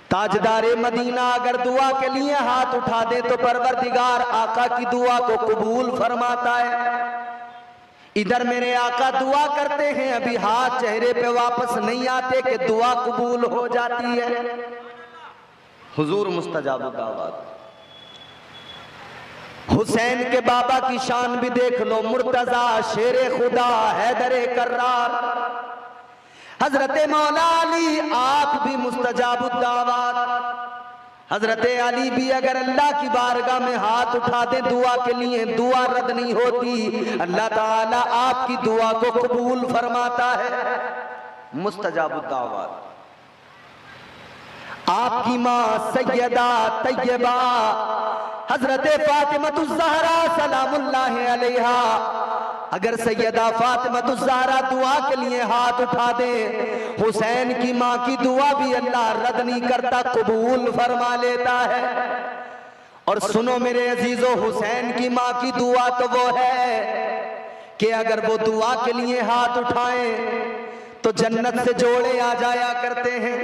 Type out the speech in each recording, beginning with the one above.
ताजदारे Medina अगर दुआ के लिए हाथ उठा दे तो परवरदिगार आका की दुआ को कबूल फरमाता है। इधर मेरे आका दुआ करते हैं, अभी हाथ चेहरे पे वापस नहीं आते कि दुआ कबूल हो जाती है। हुजूर मुस्तजाब दावत। हुसैन के बाबा की शान भी देख लो, मुर्तजा शेरे खुदा हैदरे कर्रार। हजरत मौला अली आप भी मुस्तजाब दावत। हजरत अली भी अगर अल्लाह की बारगाह में हाथ उठा दे दुआ के लिए, दुआ रद्द नहीं होती। अल्लाह ताला आपकी दुआ को कबूल फरमाता है। मुस्तजाब दावत। आपकी माँ सैयदा तैयबा हजरत फातिमतुज़्ज़हरा सलामुल्लाहि अलैहा, अगर सैयदा फातिमतुज़्ज़हरा दुआ के लिए हाथ उठा दे, हुसैन की माँ की दुआ भी अल्लाह रद्द नहीं करता, कबूल फरमा लेता है। और सुनो मेरे अजीजों, हुसैन की माँ की दुआ तो वो है कि अगर वो दुआ के लिए हाथ उठाएं तो जन्नत से जोड़े आ जाया करते हैं।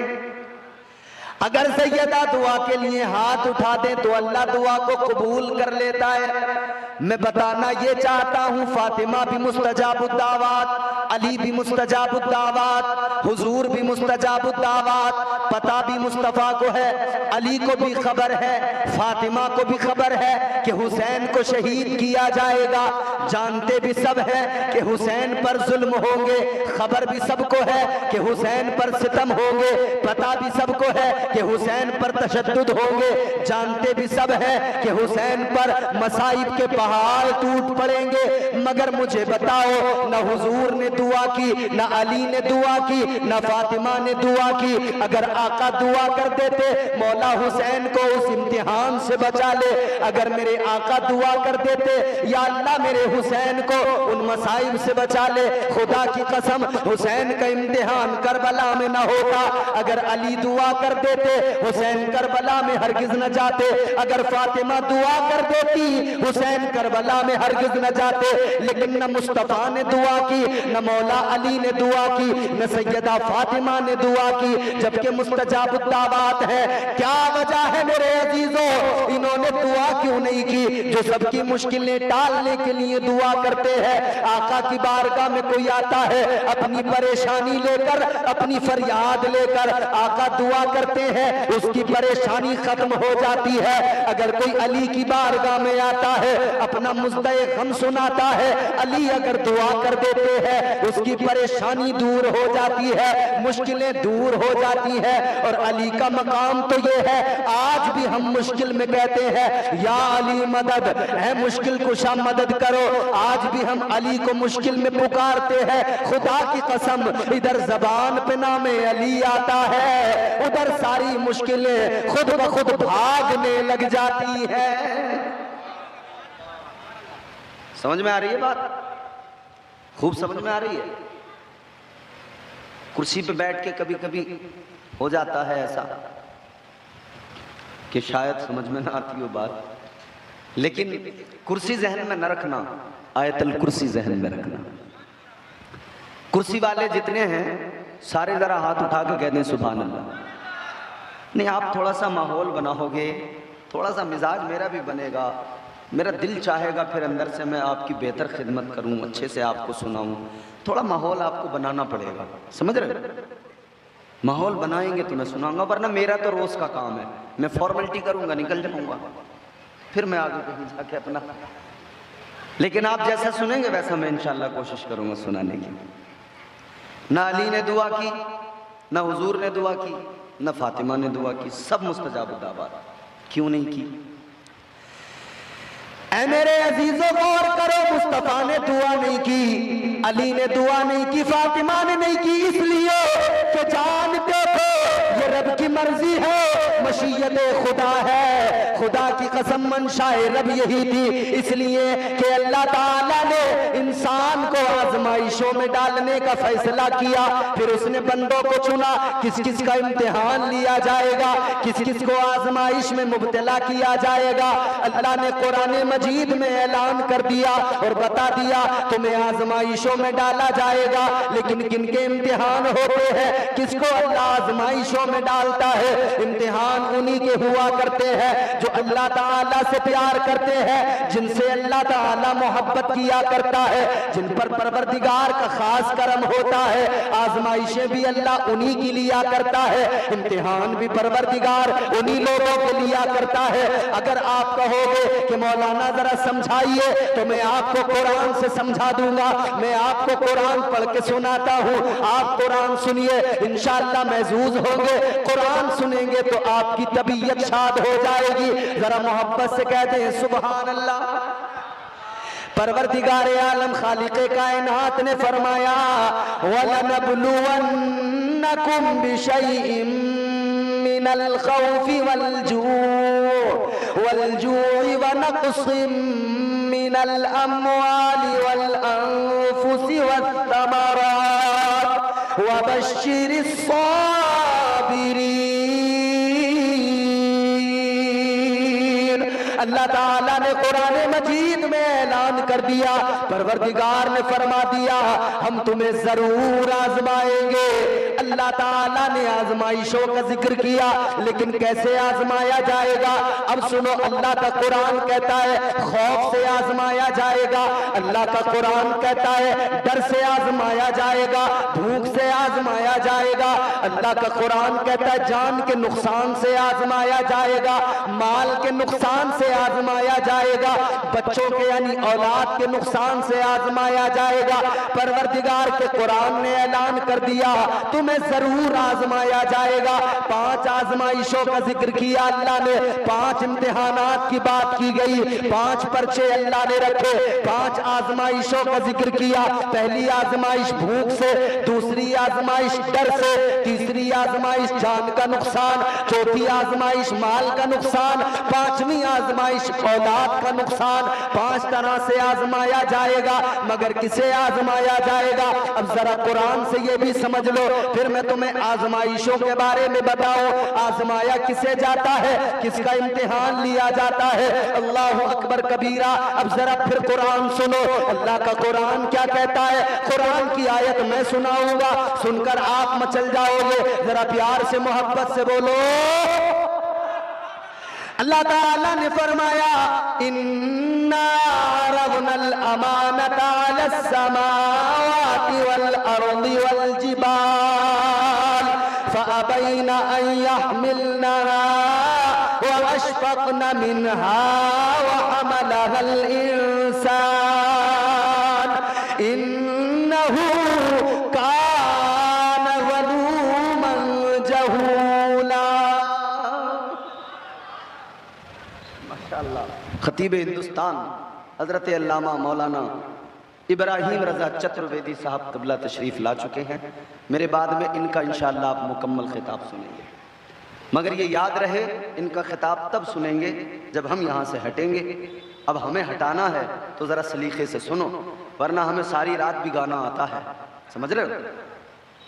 अगर सैयदा दुआ के लिए हाथ उठा दे तो अल्लाह दुआ को कबूल कर लेता है। मैं बताना ये चाहता हूँ, फातिमा भी मुस्तजाबुद्दावात, अली भी मुस्तजाबुद्दावात, हुजूर भी मुस्तजाबुद्दावात। पता भी मुस्तफ़ा को है, अली को भी खबर है, फातिमा को भी खबर है कि हुसैन को शहीद किया जाएगा। जानते भी सब है कि हुसैन पर जुल्म होंगे, खबर भी सबको है कि हुसैन पर सितम होंगे, पता भी सबको है कि हुसैन पर तशद्दुद होंगे। जानते भी सब है कि हुसैन पर मसाइब के पहाड़ टूट पड़ेंगे। मगर मुझे बताओ, न हुजूर ने दुआ की, न अली ने दुआ की, न फातिमा ने दुआ की। अगर आका दुआ कर देते मौला हुसैन को उस इम्तिहान से बचा ले, अगर मेरे आका दुआ कर देते या अल्लाह मेरे हुसैन को उन मसाइब से बचा ले, खुदा की कसम हुसैन का इम्तिहान करबला में न होता। अगर अली दुआ कर देते हुसैन करबला में हरगिज न जाते, अगर फातिमा दुआ कर देती हुसैन करबला में हरगिज न जाते। लेकिन न मुस्तफा ने दुआ की, न मौला अली ने दुआ की, न सैयदा फातिमा ने दुआ की, जबकि मुस्तजाबुद्दावात है। क्या वजह है मेरे अजीजों, इन्होंने दुआ क्यों नहीं की? जो सबकी मुश्किलें टालने के लिए दुआ करते हैं। आका की बारगाह में कोई आता है अपनी परेशानी लेकर, अपनी फरियाद लेकर, आका दुआ करते हैं, उसकी परेशानी खत्म हो जाती है। अगर कोई अली की बारगाह में आता है, अपना मुद्दे गम सुनाता है, अली अगर दुआ कर देते हैं, उसकी परेशानी दूर हो जाती है, मुश्किलें दूर हो जाती है। और अली का मकाम तो ये है, आज भी हम मुश्किल में कहते हैं या अली मदद, है मुश्किल कुशा मदद करो। आज भी हम अली को मुश्किल में पुकारते हैं। खुदा की कसम, इधर जबान पे नामे अली आता है, उधर सारी मुश्किलें खुद ब खुद भागने लग जाती है। समझ में आ रही है बात? खूब समझ में आ रही है। कुर्सी पे बैठ के कभी कभी हो जाता है ऐसा कि शायद समझ में ना आती हो बात, लेकिन कुर्सी जहन में न रखना, आयतल कुर्सी जहन में रखना। कुर्सी वाले जितने हैं सारे जरा हाथ उठा के कह दें सुभान अल्लाह। नहीं, आप थोड़ा सा माहौल बनाओगे, थोड़ा सा मिजाज मेरा भी बनेगा, मेरा दिल चाहेगा फिर अंदर से मैं आपकी बेहतर खिदमत करूं, अच्छे से आपको सुनाऊं। थोड़ा माहौल आपको बनाना पड़ेगा, समझ रहे? माहौल बनाएंगे तो मैं सुनाऊंगा, वरना मेरा तो रोज का काम है, मैं फॉर्मेलिटी करूंगा, निकल जाऊंगा, फिर मैं आगे कहीं जाके अपना। लेकिन आप जैसा सुनेंगे वैसा मैं इंशाल्लाह कोशिश करूंगा सुनाने की। ना अली ने दुआ की, ना हुजूर ने दुआ की, ना फातिमा ने दुआ की, सब मुस्तजाबुद्दावात। क्यों नहीं की? ऐ मेरे अजीजों गौर करो, मुस्तफा ने दुआ नहीं की, अली ने दुआ नहीं की, फातिमा ने नहीं की, इसलिए कि जानते थे ये रब की मर्जी है। मशीयत खुदा है। खुदा की कसम मंशाए रब यही थी, इसलिए कि अल्लाह ताला ने इंसान को आजमाइशों में डालने का फैसला किया। फिर उसने बंदों को चुना, किस किस का इम्तिहान लिया जाएगा, किस किस को आजमाइश में मुब्तला किया जाएगा। अल्लाह ने कुरान मजीद में ऐलान कर दिया और बता दिया तुम्हें आजमाइशों में डाला जाएगा। लेकिन किन के इम्तिहान होते हैं, किसको अल्लाह आजमाइशों में डालता है? इम्तिहान उन्हीं के हुआ करते हैं जो अल्लाह ताला से प्यार करते हैं, जिनसे अल्लाह ताला मोहब्बत किया करता है, जिन पर परवरदिगार का खास करम होता है। आजमाइशें भी अल्लाह उन्हीं की लिया करता है, इम्तिहान भी परवरदिगार उन्हीं लोगों के लिया करता है। अगर आप कहोगे कि मौलाना जरा समझाइए, तो मैं आपको कुरान से समझा दूंगा। मैं आपको कुरान पढ़ के सुनाता हूँ, आप कुरान सुनिए, इंशाअल्लाह महजूज होंगे। कुरान सुनेंगे तो आपकी तबीयत शाद हो जाएगी। जरा मोहब्बत से कहते हैं सुभान अल्लाह। परवरदिगार आलम खालिक़े कायनात ने फरमाया वलनब्लुवन्नकुम बिशैइन मिनल खौफि वल-जू'i व नक़्सिम मिनल अम्वालि वल अनफुसि वस्समरात व बश्शिरिस साबिरीन। अल्लाह ताला ने कुरान मजीद में ऐलान कर दिया, परवरदिगार ने फरमा दिया हम तुम्हें जरूर आजमाएंगे। अल्लाह ताला ने आजमाइशों का जिक्र किया, लेकिन कैसे आजमाया जाएगा? अब सुनो, अल्लाह का कुरान कहता है खौफ से आजमाया जाएगा, अल्लाह का कुरान कहता है डर से आजमाया जाएगा, भूख से आजमाया जाएगा। अल्लाह का कुरान कहता है जान के नुकसान से आजमाया जाएगा, माल के नुकसान से आजमाया जाएगा, बच्चों के यानी औलाद के नुकसान से आजमाया जाएगा। परवरदिगार के कुरान ने ऐलान कर दिया तुम्हें जरूर आजमाया जाएगा। 5 आजमाइशों का जिक्र किया अल्लाह ने, 5 इम्तिहानात की बात की गई, 5 पर्चे अल्लाह ने रखे, 5 आजमाइशों का जिक्र किया। पहली आजमाइश भूख से, दूसरी आजमाइश डर से, तीसरी आजमाइश जान का नुकसान, चौथी आजमाइश माल का नुकसान, 5वीं आजमाइश औलाद का नुकसान। 5 तरह से आजमाया जाएगा, मगर किसे आजमाया जाएगा? अब जरा कुरान से ये भी समझ लो, फिर मैं तुम्हें आजमाइशों के बारे में बताऊं। आजमाया किसे जाता है, किसका इम्तिहान लिया जाता है? अल्लाह अकबर कबीरा। अब जरा फिर कुरान सुनो, अल्लाह का कुरान क्या कहता है। कुरान की आयत मैं सुनाऊंगा, सुनकर आप मचल जाओगे। जरा प्यार से मोहब्बत से बोलो। अल्लाह ताला ने फरमाया इन्ना रवनल अमानता अलस समावाति वल अर्दि वल जिबाल फअबैना अन यहमिलनहा व अशफक़ना मिनहा व हमलहल इंसान इन्नहु कान ज़लूमन जहूला। खतीब हिंदुस्तान हजरत अल्लामा मौलाना इब्राहिम रजा चतुर्वेदी साहब क़िबला तशरीफ़ ला चुके हैं। मेरे बाद में इनका इंशाअल्लाह आप मुकम्मल खिताब सुनेंगे, मगर ये याद रहे इनका खिताब तब सुनेंगे जब हम यहाँ से हटेंगे। अब हमें हटाना है तो ज़रा सलीक़े से सुनो, वरना हमें सारी रात भी गाना आता है, समझ रहे हो?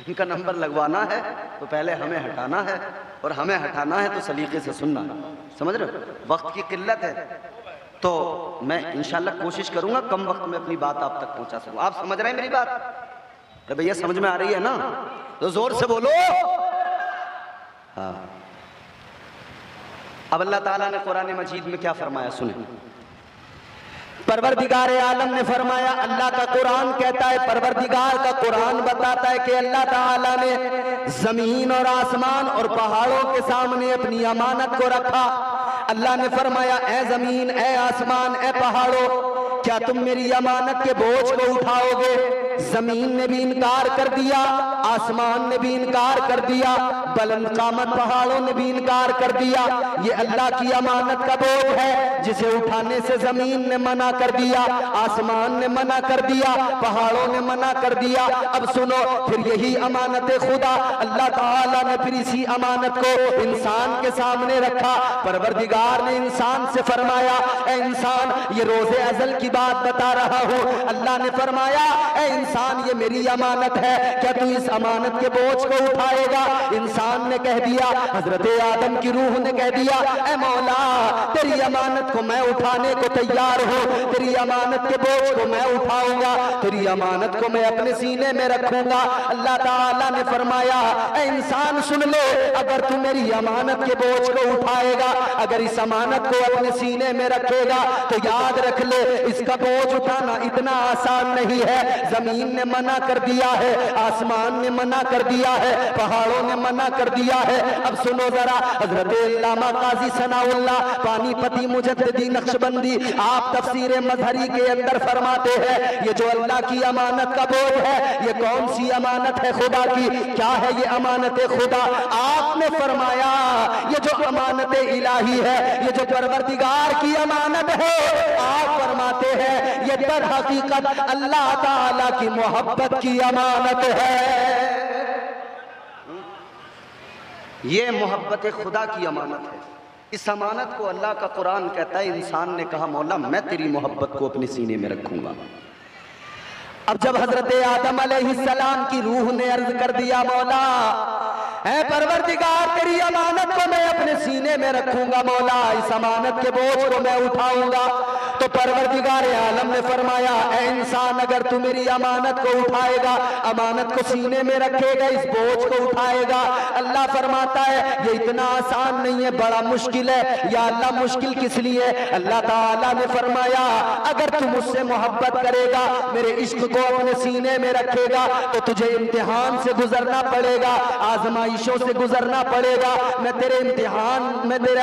इनका नंबर लगवाना है तो पहले हमें हटाना है, और हमें हटाना है तो सलीक़े से सुनना, समझ रहे हो? वक्त की किल्लत है, तो मैं इंशाल्लाह कोशिश करूंगा कम वक्त में अपनी बात आप तक पहुंचा सकूं। आप समझ रहे हैं मेरी बात? अरे भैया समझ में आ रही है ना? तो जोर से बोलो। हाँ, अब अल्लाह ताला ने कुरान मजीद में क्या फरमाया सुने। परवरदिगार आलम ने फरमाया, अल्लाह का कुरान कहता है, परवरदिगार का कुरान बताता है कि अल्लाह ताला ने जमीन और आसमान और पहाड़ों के सामने अपनी अमानत को रखा। अल्लाह ने फरमाया ए जमीन, ए आसमान, ए पहाड़ों, क्या तुम मेरी अमानत के बोझ को उठाओगे? जमीन ने भी इनकार कर दिया, आसमान ने भी इनकार कर दिया, बुलंद कामत पहाड़ों ने भी इनकार कर दिया। ये अल्लाह की अमानत का बोझ है जिसे उठाने से जमीन ने मना कर दिया, आसमान ने मना कर दिया, पहाड़ों ने मना कर दिया। अब सुनो, फिर यही अमानत खुदा अल्लाह ताला ने फिर इसी अमानत को इंसान के सामने रखा। परवरदिगार ने इंसान से फरमाया, ए इंसान, ये रोजे अजल की बात बता रहा हूँ। अल्लाह ने फरमाया, ए इंसान, ये मेरी अमानत है, क्या तू इस अमानत के बोझ को उठाएगा? इंसान ने कह दिया, हजरत आदम की रूह ने कह दिया, ए मौला, तेरी अमानत को मैं उठाने को तैयार हूँ, तेरी अमानत के बोझ को मैं उठाऊंगा, तेरी अमानत को मैं अपने सीने में रखूंगा। अल्लाह ताला ने फरमाया, ए इंसान सुन ले, अगर तू मेरी अमानत के बोझ को उठाएगा, अगर इस अमानत को अपने सीने में रखेगा, तो याद रख ले, इसका बोझ उठाना इतना आसान नहीं है। जमीन ने मना कर दिया है, आसमान ने मना कर दिया है, पहाड़ों ने मना कर दिया है। अब सुनो जरा, हजरत अल्लामा काजी सनाउल्लाह पानीपती मुजद्दिदी नक्शबंदी आप तफसीर मजहरी के अंदर फरमाते हैं, ये जो अल्लाह की अमानत का बोझ है, ये कौन सी अमानत है खुदा की? क्या है ये अमानत खुदा? आपने फरमाया, ये जो अमानत इलाही है, ये जो परवरदिगार की अमानत है, आप फरमाते हैं ये दर हकीकत अल्लाह ताला की मोहब्बत की अमानत है। ये मोहब्बत खुदा की अमानत है। इस अमानत को अल्लाह का कुरान कहता है, इंसान ने कहा, मौला मैं तेरी मोहब्बत को अपने सीने में रखूंगा। अब जब हजरत आदम अलैहिस्सलाम की रूह ने अर्ज कर दिया, मौला है परवरदिगार, तेरी अमानत को मैं अपने सीने में रखूंगा, मौला इस अमानत के बोझ को मैं उठाऊंगा, तो परवरदिगार आलम ने फरमाया, ऐ इंसान, अगर तू मेरी अमानत को उठाएगा, अमानत को सीने में रखेगा, इस बोझ को उठाएगा। अल्लाह फरमाता है ये इतना आसान नहीं है, बड़ा मुश्किल है। या अल्लाह मुश्किल किस लिए? अल्लाह ताला ने फरमाया, अगर तू मुझसे मोहब्बत करेगा, मेरे इश्क को अपने सीने में रखेगा, तो तुझे इम्तिहान से गुजरना पड़ेगा, आजमाइशों से गुजरना पड़ेगा। मैं तेरा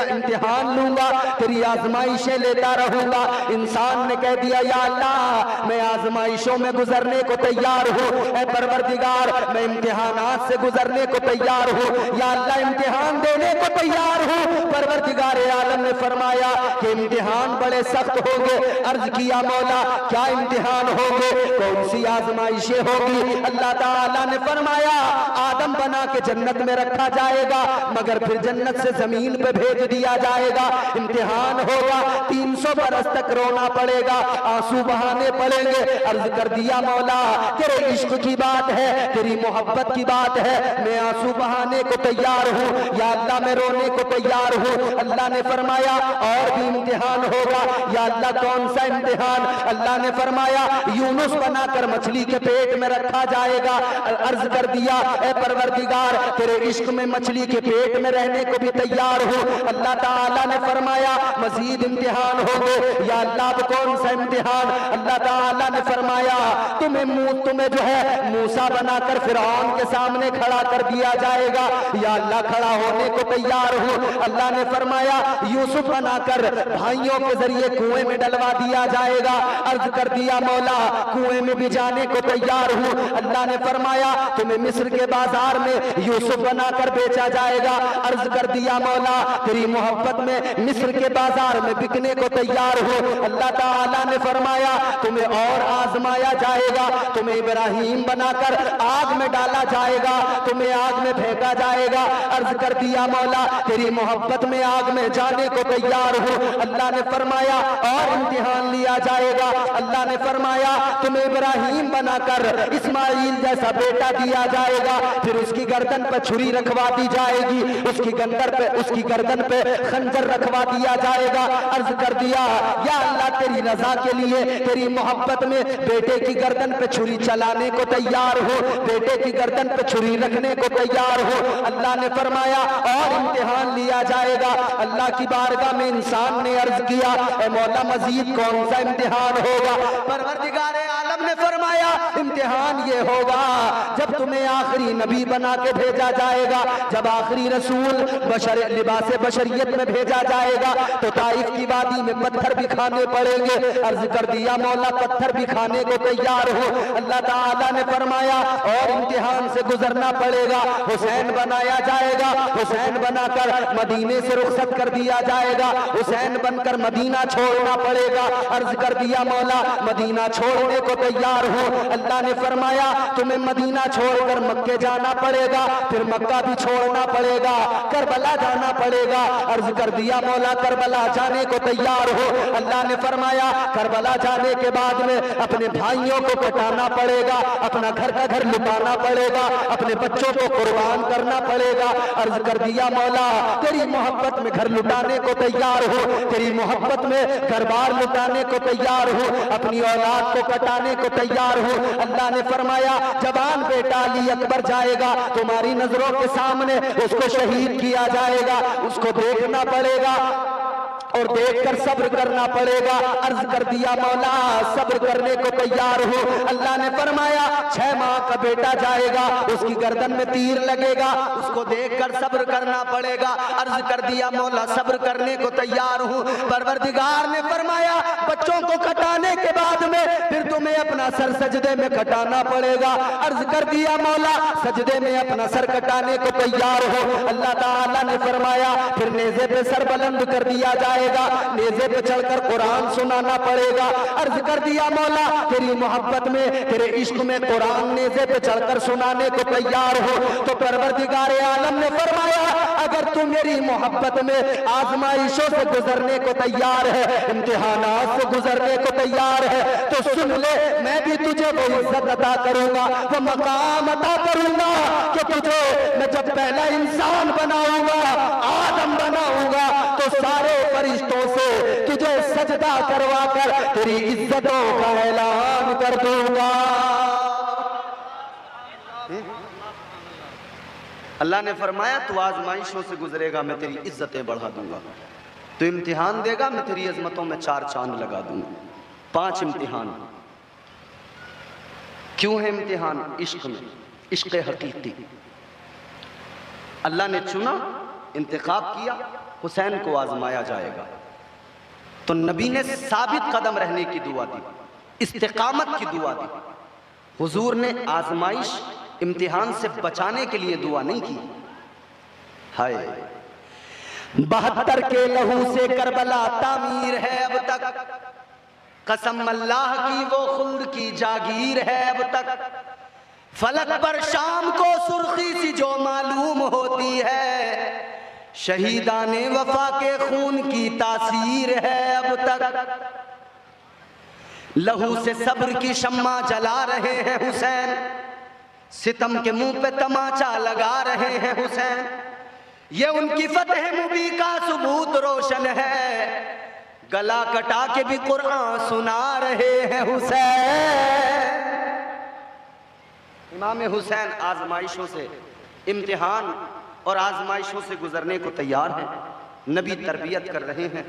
इम्तिहान लूंगा, तेरी आजमाइशें लेता रहूंगा। इंसान ने कह दिया, या अल्लाह, मैं आजमाइशों में गुजरने को तैयार हूँ, ऐ परवरदिगार मैं इम्तिहानात से गुजरने को तैयार हूँ, या अल्लाह इम्तिहान देने को तैयार हूँ। परवरदिगार आलम ने फरमाया कि इम्तिहान बड़े सख्त होंगे। अर्ज किया, मौला क्या इम्तिहान होंगे, कौन सी आजमाइशें होगी? अल्लाह ताला ने फरमाया, आदम बना के जन्नत में रखा जाएगा, मगर फिर जन्नत से जमीन पे भेज दिया जाएगा। इम्तिहान होगा, 300 बरस तक रोना पड़ेगा, आंसू बहाने पड़ेंगे। अर्ज कर दिया, मौला तेरे इश्क की बात है, तेरी मोहब्बत की बात है, मैं आंसू बहाने को तैयार हूँ, या अल्लाह मैं रोने को तैयार हूँ। अल्लाह ने फरमाया और भी इम्तिहान होगा। या अल्लाह कौन सा इम्तिहान? अल्लाह ने फरमाया यूनुस बनाकर मछली के पेट में रखा जाएगा। अर्ज कर दिया, ए परवरदिगार तेरे इश्क में मछली के पेट में रहने को भी तैयार हूँ। अल्लाह ताला ने फरमाया मजीद इम्तिहान होंगे। या अल्लाह कौन सा इम्तिहान? अल्लाह ताला ने फरमाया तुम्हें जो है मूसा बनाकर फिरौन के सामने खड़ा कर दिया जाएगा। या अल्लाह खड़ा होने को तैयार हूँ। अल्लाह ने फरमाया यूसुफ बनाकर भाइयों के जरिए कुएं में डलवा दिया जाएगा। अर्ज कर दिया, मौला कुएं में भी जाने को तैयार हूँ। अल्लाह ने फरमाया तुम्हें मिस्र के बाजार में यूसुफ बनाकर बेचा जाएगा। अर्ज कर दिया, मौला तेरी मोहब्बत में मिस्र के बाजार में बिकने को तैयार हूँ। अल्लाह ताला ने फरमाया तुम्हें और आजमाया जाएगा, तुम्हें इब्राहिम बनाकर आग में डाला जाएगा, तुम्हें आग में फेंका जाएगा। अर्ज कर दिया, मौला तेरी मोहब्बत में आग में जाने को तैयार हूँ। अल्लाह ने फरमाया और इम्तिहान लिया जाएगा। अल्लाह ने फरमाया तुम्हें इब्राहिम बनाकर इस्माइल जैसा बेटा दिया जाएगा, फिर उसकी गर्दन पर छुरी रखवा दी जाएगी, उसकी गर्दन पे खंजर रखवा दिया जाएगा। अर्ज कर दिया, या अल्लाह तेरी रजा के लिए, तेरी मोहब्बत में बेटे की गर्दन पे छुरी चलाने को तैयार हो, बेटे की गर्दन पे छुरी रखने को तैयार हो। अल्लाह ने फरमाया और इम्तिहान लिया जाएगा। अल्लाह की बारगाह में इंसान ने अर्ज किया, ए मौला मजीद कौन सा इम्तिहान होगा? परवरदिगार आलम ने ने फरमाया इम्तिहान ये होगा जब तुम्हें आखिरी नबी बना के भेजा जाएगा, जब आखिरी रसूल बशर लिबास बशरियत में भेजा जाएगा तो ताइफ की वादी में पत्थर भी खाने पड़ेंगे। अर्ज कर दिया मौला पत्थर भी खाने को तैयार हो। अल्लाह ताला ने फरमाया और इम्तिहान से गुजरना पड़ेगा। हुसैन बनाया जाएगा, हुसैन बनाकर मदीने से रुखसत कर दिया जाएगा, हुसैन बनकर मदीना छोड़ना पड़ेगा। अर्ज कर दिया मौला मदीना छोड़ने को तैयार हो। अल्लाह ने फरमाया तुम्हें मदीना छोड़कर मक्के जाना पड़ेगा, फिर मक्का भी छोड़ना पड़ेगा, करबला जाना पड़ेगा। अर्ज कर दिया मौला करबला जाने को तैयार हो। अल्लाह ने फरमाया करबला जाने के बाद में अपने भाइयों को कटाना पड़ेगा, अपना घर का घर लुटाना पड़ेगा, अपने बच्चों को कुर्बान करना पड़ेगा। अर्ज कर दिया मौला तेरी मोहब्बत में घर लुटाने को तैयार हो, तेरी मोहब्बत में घर बार लुटाने को तैयार हो, अपनी औलाद को कटाने को तैयार हो। अल्लाह ने फरमाया जवान बेटा अली अकबर जाएगा, तुम्हारी नजरों के सामने उसको शहीद किया जाएगा, उसको देखना पड़ेगा और देखकर सब्र करना पड़ेगा। अर्ज कर दिया मौला सब्र करने को तैयार हो। अल्लाह ने फरमाया 6 माह का बेटा जाएगा, उसकी गर्दन में तीर लगेगा, उसको देखकर सब्र करना पड़ेगा। अर्ज कर दिया मौला सब्र करने को तैयार हूँ। परवरदिगार ने फरमाया बच्चों को कटाने के बाद में फिर तुम्हें अपना सर सजदे में कटाना पड़ेगा। अर्ज कर दिया मौला सजदे में अपना सर कटाने को तैयार हो। अल्लाह ताला ने फरमाया फिर नेज़े पे सर बुलंद कर दिया जाए, नेज़े पे चढ़कर कुरान सुनाना पड़ेगा। अर्ज कर दिया मौला तेरी मोहब्बत में तेरे इश्क में कुरान नेज़े पे चढ़कर सुनाने को तैयार हो। तो परवरदिगार आलम ने फरमाया अगर तू मेरी मोहब्बत में आजमाइशों से गुजरने को तैयार है, इम्तिहानात से गुजरने को तैयार है तो सुन ले मैं भी तुझे वो इज्जत अता करूंगा, वो मकाम अता करूंगा कि तुझे मैं जब पहला इंसान बनाऊंगा, आदम बनाऊंगा तो सारे फरिश्तों से तुझे सजदा करवा कर तेरी इज्जतों का ऐलान कर दूंगा। अल्लाह ने फरमाया तू आजमाइशों से गुजरेगा मैं तेरी इज्जतें बढ़ा दूंगा, तू इम्तिहान देगा मैं तेरी अजमतों में 4 चांद लगा दूंगा। 5 इम्तिहान। क्यों है इम्तिहान? इश्क में, इश्क हकीकी। अल्लाह ने चुना, इंतखाब किया, हुसैन को आजमाया जाएगा तो नबी ने साबित कदम रहने की दुआ दी, इस्तिकामत की दुआ दी। हुजूर ने आजमाइश इम्तिहान से बचाने के लिए दुआ नहीं की। हाय 72 के लहू से करबला तामीर है अब तक, कसम अल्लाह की वो खुल्द की जागीर है अब तक। फलक पर शाम को सुर्खी सी जो मालूम होती है, शहीदाने वफा के खून की तासीर है अब तक। लहू से सब्र की शम्मा जला रहे हैं हुसैन, सितम के मुंह पे तमाचा लगा रहे हैं हुसैन। ये उनकी फतह मुबी का सबूत रोशन है, गला कटा के भी कुरान सुना रहे हैं हुसैन। इमाम हुसैन आजमाइशों से, इम्तिहान और आजमाइशों से गुजरने को तैयार हैं। नबी तरबियत कर रहे हैं।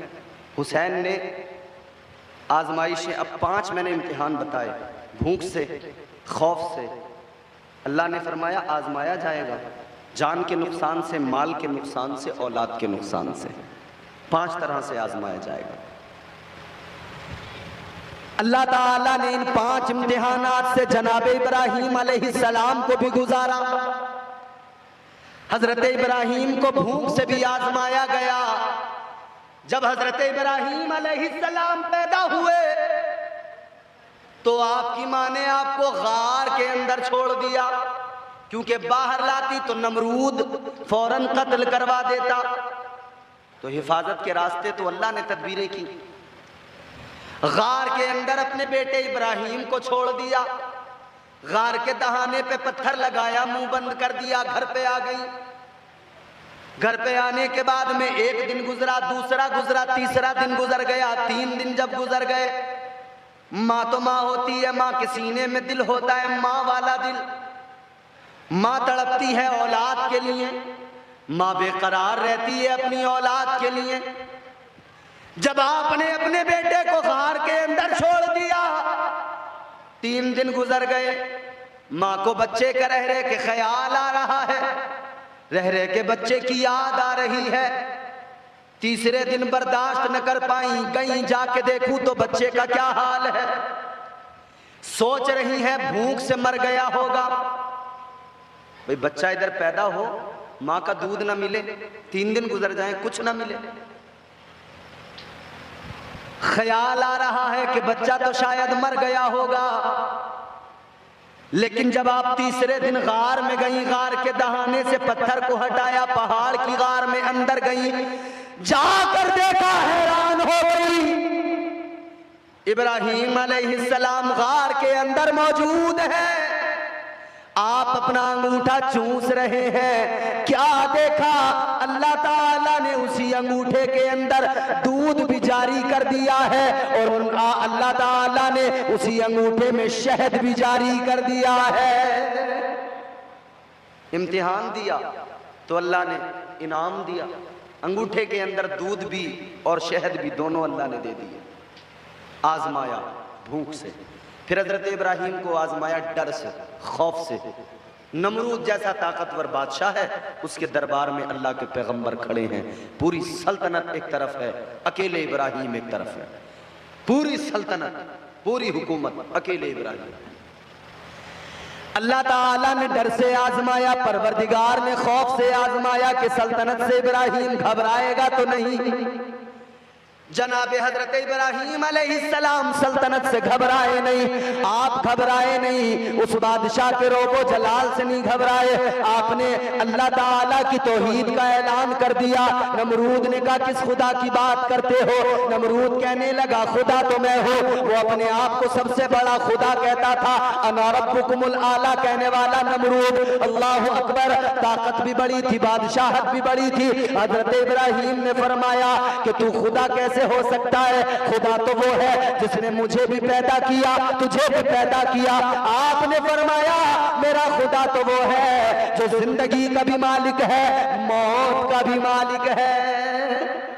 हुसैन ने आजमाइशें, अब 5 मैंने इम्तिहान बताए, भूख से, खौफ से। अल्लाह ने फरमाया आजमाया जाएगा जान के नुकसान से, माल के नुकसान से, औलाद के नुकसान से। 5 तरह से आजमाया जाएगा। अल्लाह ताला ने इन 5 इम्तिहानात से जनाब इब्राहीम अलैहिस्सलाम को भी गुजारा। हजरत इब्राहीम को भूख से भी आजमाया गया। जब हजरत इब्राहीम अलैहिस्सलाम पैदा हुए तो आपकी माँ ने आपको गार के अंदर छोड़ दिया, क्योंकि बाहर लाती तो नमरूद फौरन कत्ल करवा देता। तो हिफाजत के रास्ते तो अल्लाह ने तदबीरें की। गार के अंदर अपने बेटे इब्राहीम को छोड़ दिया, गार के दहाने पे पत्थर लगाया, मुंह बंद कर दिया, घर पे आ गई। घर पे आने के बाद में 1 दिन गुजरा, दूसरा गुजरा, तीसरा दिन गुजर गया। 3 दिन जब गुजर गए, माँ तो माँ होती है, माँ के सीने में दिल होता है, माँ वाला दिल। माँ तड़पती है औलाद के लिए, माँ बेकरार रहती है अपनी औलाद के लिए। जब आपने अपने बेटे को गार के अंदर छोड़ दिया 3 दिन गुजर गए, माँ को बच्चे का रह रहे के ख्याल आ रहा है, रह रहे के बच्चे की याद आ रही है। तीसरे दिन बर्दाश्त न कर पाई, गई जाके देखूं तो बच्चे का क्या हाल है। सोच रही है भूख से मर गया होगा। भाई बच्चा इधर पैदा हो, माँ का दूध ना मिले, 3 दिन गुजर जाएं कुछ ना मिले। ख्याल आ रहा है कि बच्चा तो शायद मर गया होगा। लेकिन जब आप तीसरे दिन गार में गई, गार के दहाने से पत्थर को हटाया, पहाड़ की गार में अंदर गई, जाकर देखा हैरान हो गई, इब्राहीम अलैहिस्सलाम गार के अंदर मौजूद है। आप अपना अंगूठा चूस रहे हैं। क्या देखा? अल्लाह ताला ने उसी अंगूठे के अंदर दूध भी जारी कर दिया है और अल्लाह ताला ने उसी अंगूठे में शहद भी जारी कर दिया है। इम्तिहान दिया तो अल्लाह ने इनाम दिया। अंगूठे के अंदर दूध भी और शहद भी दोनों अल्लाह ने दे दिए। आजमाया भूख से, फिर हजरत इब्राहीम को आजमाया डर से, खौफ से। नमरूद जैसा ताकतवर बादशाह है, उसके दरबार में अल्लाह के पैगंबर खड़े हैं। पूरी सल्तनत एक तरफ है, अकेले इब्राहीम एक तरफ है। पूरी सल्तनत, पूरी हुकूमत, अकेले इब्राहीम। अल्लाह ताला ने डर से आजमाया, परवरदिगार ने खौफ से आजमाया कि सल्तनत से इब्राहीम घबराएगा तो नहीं। जनाबे हजरत इब्राहीम अलैहिस्सलाम सल्तनत से घबराए नहीं, आप घबराए नहीं, उस बादशाह के रोबो जलाल से नहीं घबराए। आपने अल्लाह ताला की तौहीद का ऐलान कर दिया। नमरूद ने कहा किस खुदा की बात करते हो? नमरूद कहने लगा खुदा तो मैं हूँ। वो अपने आप को सबसे बड़ा खुदा कहता था। अना रब्बुकुमुल आला कहने वाला नमरूद। अल्लाहु अकबर। ताकत भी बड़ी थी, बादशाहत भी बड़ी थी। हजरत इब्राहीम ने फरमाया कि तू खुदा कैसे हो सकता है? खुदा तो वो है जिसने मुझे भी पैदा किया, तुझे भी पैदा किया। आपने फरमाया मेरा खुदा तो वो है जो जिंदगी का भी मालिक है, मौत का भी मालिक है।